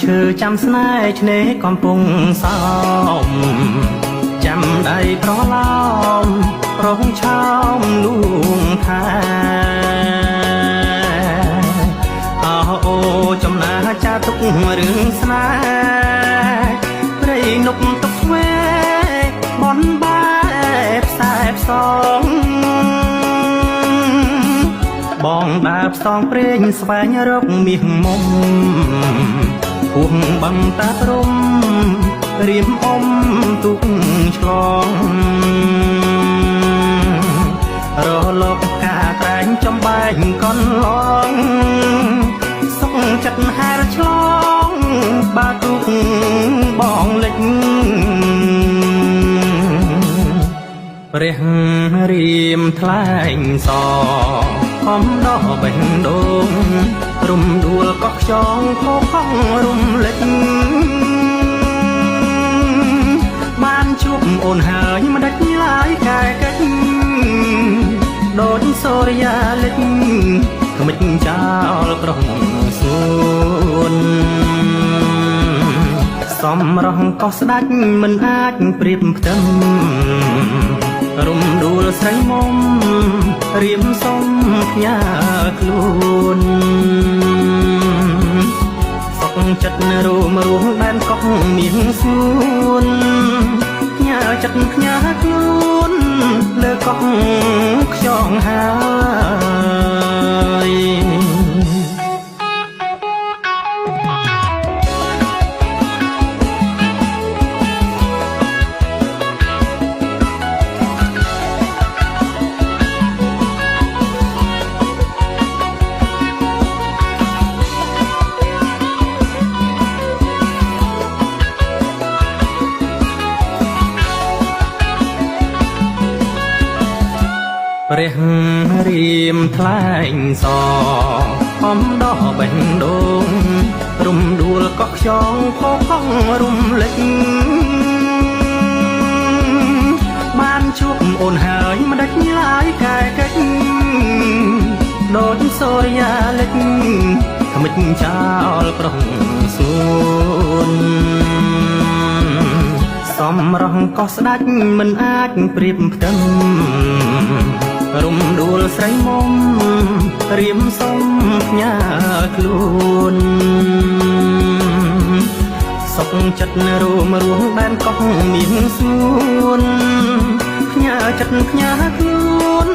ឈើចាំស្នេហ៍ឆ្នេរកំពុងសោមចាំដៃប្រឡោមរងឆោមលួងថាអូចំណាចាទុករឿងស្នេហ៍ព្រៃនប់ទុកស្វេបនបែបខ្សែផ្សងបងដើរផ្សងព្រេងស្វែងរកមាសមុំហួងបឹងតាព្រំរៀមអមទុកឆ្លងរលកការក្រែងចំបែកកនឡងសុខចិត្តហែរឆ្លងបាទុកបងលិចព្រះរៀមថ្លែងសខំដោះបេះដូងរំដួលកោះខ្យងខោខំរំលេចបានជួបអូនហើយមិនដាច់ឡាយកែកិច្ចដូចសូរិយាលិចគ្មិចចោលក្រុងសួនសំរងកោះស្ដាច់មិនអាចប្រៀបផ្ទឹមរំដួលស្រីមុំរៀមសុំផ្ញើខ្លួនសុខចិត្តរួមដែនកោះមានសួនផ្ញើចិត្តផ្ញើខ្លួនលើកោះខ្យងហើយព្រះរៀមថ្លែងសខំដោះបេះដូងរំដួលកោះខ្យងខោខំរំលេចបានជួបអូនហើយមិនដាច់ឡាយកែកិច្ចដូចសូរិយាលិចគ្មិចចោលក្រុងសួនសំរងកោះស្ដាច់មិនអាចប្រៀបផ្ទឹមរំដួលស្រីមុំរៀមសុំផ្ញើខ្លួនសុខចិត្តរួមដែនកោះមានសួនផ្ញើចិត្តផ្ញើខ្លួន